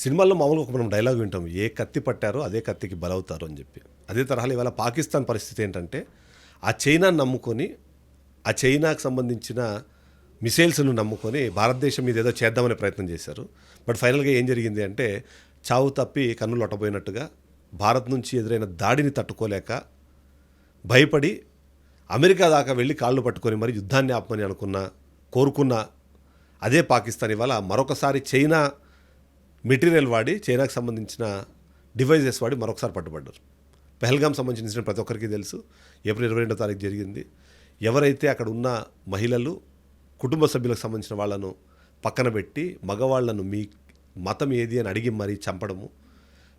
సినిమాల్లో మామూలుగా ఒక మనం డైలాగ్ వింటాం. ఏ కత్తి పట్టారో అదే కత్తికి బలవుతారు అని చెప్పి. అదే తరహాలో ఇవాళ పాకిస్తాన్ పరిస్థితి ఏంటంటే, ఆ చైనాని నమ్ముకొని, ఆ చైనాకు సంబంధించిన మిసైల్స్‌ను నమ్ముకొని భారతదేశం మీద ఏదో చేద్దామనే ప్రయత్నం చేశారు. బట్ ఫైనల్‌గా ఏం జరిగింది అంటే, చావు తప్పి కన్ను లొట్టబోయినట్టుగా భారత్ నుంచి ఎదురైన దాడిని తట్టుకోలేక, భయపడి అమెరికా దాకా వెళ్ళి కాళ్ళు పట్టుకొని మరి యుద్ధాన్ని ఆపమని కోరుకున్న అదే పాకిస్తాన్ ఇవాళ మరొకసారి చైనా మెటీరియల్ వాడి, చైనాకు సంబంధించిన డివైజెస్ వాడి మరొకసారి పట్టుబడ్డారు. పెహల్గాం సంబంధించిన ఇన్సిడెంట్ ప్రతి ఒక్కరికి తెలుసు. ఏప్రిల్ 22వ తారీఖు జరిగింది. ఎవరైతే అక్కడ ఉన్న మహిళలు, కుటుంబ సభ్యులకు సంబంధించిన వాళ్ళను పక్కన పెట్టి మగవాళ్లను మీ మతం ఏది అని అడిగి మరీ చంపడము,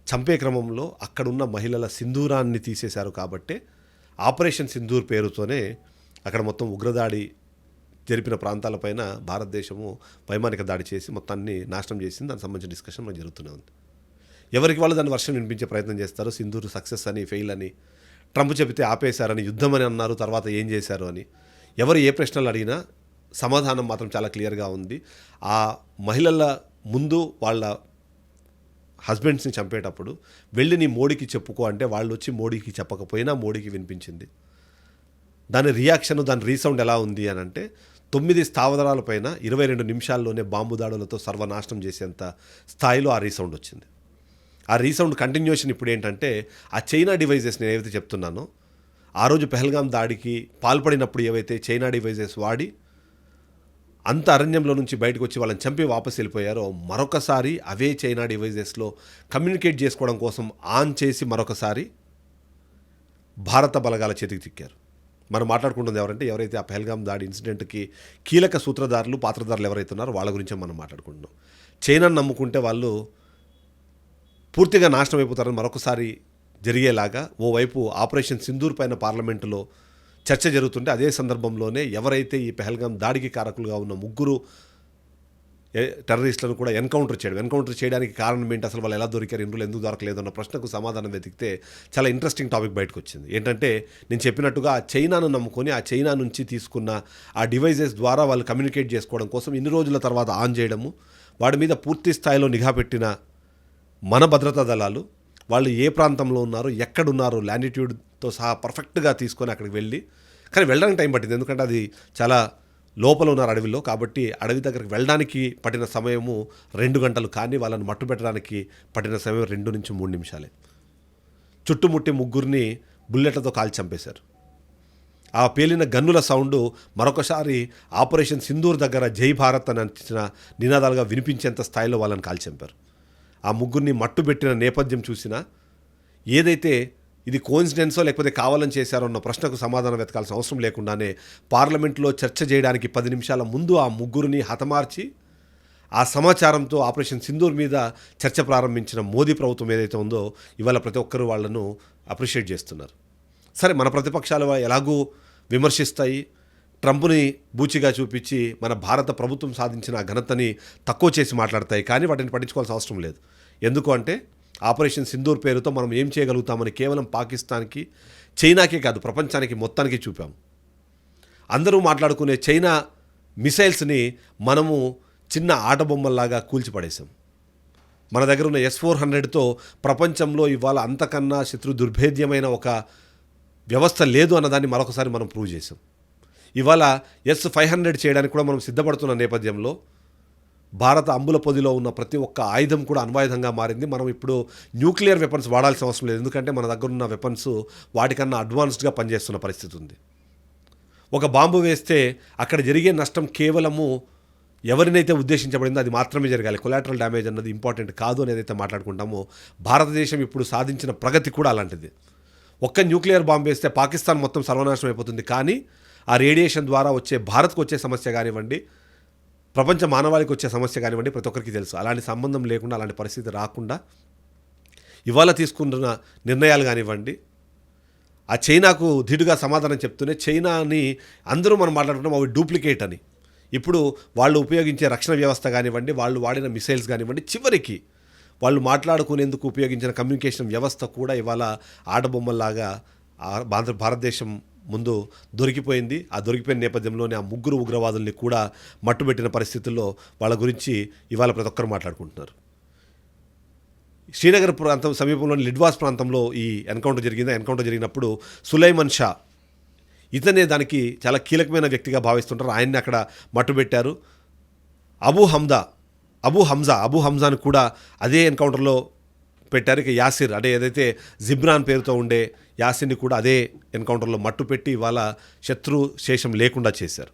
చంపే క్రమంలో అక్కడున్న మహిళల సింధూరాన్ని తీసేశారు. కాబట్టే ఆపరేషన్ సింధూర్ పేరుతోనే అక్కడ మొత్తం ఉగ్రదాడి జరిపిన ప్రాంతాలపైన భారతదేశము వైమానిక దాడి చేసి మొత్తాన్ని నాశనం చేసింది. దానికి సంబంధించిన డిస్కషన్ మనకు జరుగుతూనే ఉంది. ఎవరికి వాళ్ళు దాన్ని వర్షం వినిపించే ప్రయత్నం చేస్తారు. సింధూర్ సక్సెస్ అని, ఫెయిల్ అని, ట్రంప్ చెబితే ఆపేశారని, యుద్ధం అని అన్నారు, తర్వాత ఏం చేశారు అని. ఎవరు ఏ ప్రశ్నలు అడిగినా సమాధానం మాత్రం చాలా క్లియర్గా ఉంది. ఆ మహిళల ముందు వాళ్ళ హస్బెండ్స్ని చంపేటప్పుడు వెళ్ళి నీ మోడీకి చెప్పుకో అంటే వాళ్ళు వచ్చి మోడీకి చెప్పకపోయినా మోడీకి వినిపించింది. దాని రియాక్షన్, దాని రీసౌండ్ ఎలా ఉంది అని అంటే 9 స్థావరాలపైన 22 నిమిషాల్లోనే బాంబు దాడులతో సర్వనాశనం చేసేంత స్థాయిలో ఆ రీసౌండ్ వచ్చింది. ఆ రీసౌండ్ కంటిన్యూషన్ ఇప్పుడు ఏంటంటే, ఆ చైనా డివైజెస్ నేను ఏవైతే చెప్తున్నానో, ఆ రోజు పెహల్గాం దాడికి పాల్పడినప్పుడు ఏవైతే చైనా డివైజెస్ వాడి అంత అరణ్యంలో నుంచి బయటకు వచ్చి వాళ్ళని చంపి వాపసు వెళ్ళిపోయారో, మరొకసారి అవే చైనా డివైజెస్లో కమ్యూనికేట్ చేసుకోవడం కోసం ఆన్ చేసి మరొకసారి భారత బలగాల చేతికి చిక్కారు. మనం మాట్లాడుకుంటుంది ఎవరైతే ఆ పెహల్గాం దాడి ఇన్సిడెంట్కి కీలక సూత్రధారులు, పాత్రధారులు ఎవరైతే ఉన్నారో వాళ్ళ గురించే మనం మాట్లాడుకుంటున్నాం. చైనాను నమ్ముకుంటే వాళ్ళు పూర్తిగా నాశనం అయిపోతారని మరొకసారి జరిగేలాగా ఓవైపు ఆపరేషన్ సింధూర్ పైన పార్లమెంటులో చర్చ జరుగుతుంటే, అదే సందర్భంలోనే ఎవరైతే ఈ పెహల్గాం దాడికి కారకులుగా ఉన్న 3 టెర్రరిస్టులను కూడా ఎన్కౌంటర్ చేయడానికి కారణం ఏంటి, అసలు వాళ్ళు ఎలా దొరికారు, ఇందులో ఎందుకు దొరకలేదు అన్న ప్రశ్నకు సమాధానం వెతికితే చాలా ఇంట్రెస్టింగ్ టాపిక్ బయటకు వచ్చింది. ఏంటంటే, నేను చెప్పినట్టుగా ఆ చైనాను నమ్ముకొని ఆ చైనా నుంచి తీసుకున్న ఆ డివైజెస్ ద్వారా వాళ్ళు కమ్యూనికేట్ చేసుకోవడం కోసం ఇన్ని రోజుల తర్వాత ఆన్ చేయడము, వాడి మీద పూర్తి స్థాయిలో నిఘా పెట్టిన మన భద్రతా దళాలు వాళ్ళు ఏ ప్రాంతంలో ఉన్నారు, ఎక్కడున్నారు, లాండిట్యూడ్తో సహా పర్ఫెక్ట్గా తీసుకొని అక్కడికి వెళ్ళి, కానీ వెళ్ళడానికి టైం పట్టింది. ఎందుకంటే అది చాలా లోపల ఉన్నారు అడవిలో. కాబట్టి అడవి దగ్గరికి వెళ్ళడానికి పట్టిన సమయము 2 గంటలు, కానీ వాళ్ళని మట్టు పెట్టడానికి పట్టిన సమయం 2 నుంచి 3 నిమిషాలే. చుట్టుముట్టి 3 బుల్లెట్లతో కాల్చి చంపేశారు. ఆ పేలిన గన్నుల సౌండు మరొకసారి ఆపరేషన్ సింధూర్ దగ్గర జై భారత్ అని అందించిన నినాదాలుగా వినిపించేంత స్థాయిలో వాళ్ళని కాల్చి చంపారు. ఆ 3 మట్టు పెట్టిన నేపథ్యం చూసినా, ఏదైతే ఇది కోయిన్సిడెన్సో లేకపోతే కావాలని చేశారో అన్న ప్రశ్నకు సమాధానం వెతకాల్సిన అవసరం లేకుండానే పార్లమెంట్లో చర్చ చేయడానికి 10 నిమిషాల ముందు ఆ 3 హతమార్చి ఆ సమాచారంతో ఆపరేషన్ సింధూర్ మీద చర్చ ప్రారంభించిన మోదీ ప్రభుత్వం ఏదైతే ఉందో, ఇవాళ ప్రతి ఒక్కరూ వాళ్లను అప్రిషియేట్ చేస్తున్నారు. సరే, మన ప్రతిపక్షాలు ఎలాగూ విమర్శిస్తాయి, ట్రంప్ని బూచిగా చూపించి మన భారత ప్రభుత్వం సాధించిన ఘనతని తక్కువ చేసి మాట్లాడతాయి, కానీ వాటిని పట్టించుకోవాల్సిన అవసరం లేదు. ఎందుకు అంటే, ఆపరేషన్ సింధూర్ పేరుతో మనం ఏం చేయగలుగుతామని కేవలం పాకిస్తాన్కి, చైనాకే కాదు ప్రపంచానికి మొత్తానికి చూపాం. అందరూ మాట్లాడుకునే చైనా మిసైల్స్ని మనము చిన్న ఆట బొమ్మల్లాగా కూల్చిపడేశాం. మన దగ్గర ఉన్న S-400తో ప్రపంచంలో ఇవాళ అంతకన్నా శత్రు దుర్భేద్యమైన ఒక వ్యవస్థ లేదు అన్నదాన్ని మరొకసారి మనం ప్రూవ్ చేసాం. ఇవాళ S-500 చేయడానికి కూడా మనం సిద్ధపడుతున్న నేపథ్యంలో భారత అంబుల పొదిలో ఉన్న ప్రతి ఒక్క ఆయుధం కూడా అణ్వాయుధంగా మారింది. మనం ఇప్పుడు న్యూక్లియర్ వెపన్స్ వాడాల్సిన అవసరం లేదు. ఎందుకంటే మన దగ్గర ఉన్న వెపన్స్ వాటికన్నా అడ్వాన్స్డ్గా పనిచేస్తున్న పరిస్థితి ఉంది. ఒక బాంబు వేస్తే అక్కడ జరిగే నష్టం కేవలము ఎవరినైతే ఉద్దేశించబడిందో అది మాత్రమే జరగాలి. కొలాటరల్ డ్యామేజ్ అన్నది ఇంపార్టెంట్ కాదు అని ఏదైతే మాట్లాడుకుంటామో, భారతదేశం ఇప్పుడు సాధించిన ప్రగతి కూడా అలాంటిది. ఒక్క న్యూక్లియర్ బాంబు వేస్తే పాకిస్తాన్ మొత్తం సర్వనాశనం అయిపోతుంది, కానీ ఆ రేడియేషన్ ద్వారా వచ్చే భారత్కు వచ్చే సమస్య కానివ్వండి, ప్రపంచ మానవాళికి వచ్చే సమస్య కానివ్వండి, ప్రతి ఒక్కరికి తెలుసు. అలాంటి సంబంధం లేకుండా, అలాంటి పరిస్థితి రాకుండా ఇవాళ తీసుకున్న నిర్ణయాలు కానివ్వండి, ఆ చైనాకు ధీటుగా సమాధానం చెప్తూనే చైనాని అందరూ మనం మాట్లాడుకుంటాం అవి డూప్లికేట్ అని. ఇప్పుడు వాళ్ళు ఉపయోగించే రక్షణ వ్యవస్థ కానివ్వండి, వాళ్ళు వాడిన మిసైల్స్ కానివ్వండి, చివరికి వాళ్ళు మాట్లాడుకునేందుకు ఉపయోగించిన కమ్యూనికేషన్ వ్యవస్థ కూడా ఇవాళ ఆటబొమ్మల్లాగా భారతదేశం ముందు దొరికిపోయింది. ఆ దొరికిపోయిన నేపథ్యంలోనే ఆ 3 ఉగ్రవాదుల్ని కూడా మట్టుబెట్టిన పరిస్థితుల్లో వాళ్ళ గురించి ఇవాళ ప్రతి ఒక్కరు మాట్లాడుకుంటున్నారు. శ్రీనగర్ ప్రాంతం సమీపంలోని లిడ్వాస్ ప్రాంతంలో ఈ ఎన్కౌంటర్ జరిగింది. ఎన్కౌంటర్ జరిగినప్పుడు సులైమన్ షా ఇతనే దానికి చాలా కీలకమైన వ్యక్తిగా భావిస్తుంటారు. ఆయన్ని అక్కడ మట్టుబెట్టారు. అబూ హంజాను కూడా అదే ఎన్కౌంటర్లో పెట్టారు. ఇక యాసిర్ అంటే ఏదైతే జిబ్రాన్ పేరుతో ఉండే యాసిర్ని కూడా అదే ఎన్కౌంటర్లో మట్టు పెట్టి ఇవాళ శత్రు శేషం లేకుండా చేశారు.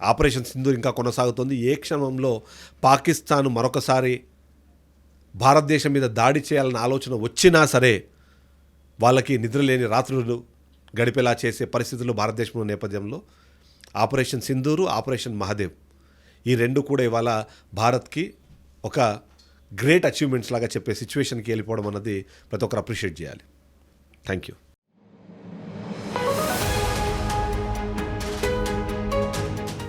ఆపరేషన్ సింధూర్ ఇంకా కొనసాగుతోంది. ఏ క్షణంలో పాకిస్తాన్ మరొకసారి భారతదేశం మీద దాడి చేయాలన్న ఆలోచన వచ్చినా సరే వాళ్ళకి నిద్రలేని రాత్రులు గడిపేలా చేసే పరిస్థితులు భారతదేశంలో నేపథ్యంలో ఆపరేషన్ సింధూరు, ఆపరేషన్ మహదేవ్ ఈ రెండు కూడా ఇవాళ భారత్కి ఒక గ్రేట్ అచీవ్మెంట్స్ లాగా చెప్పే సిచ్యువేషన్కి వెళ్ళిపోవడం అన్నది ప్రతి ఒక్కరు అప్రిషియేట్ చేయాలి. Thank you.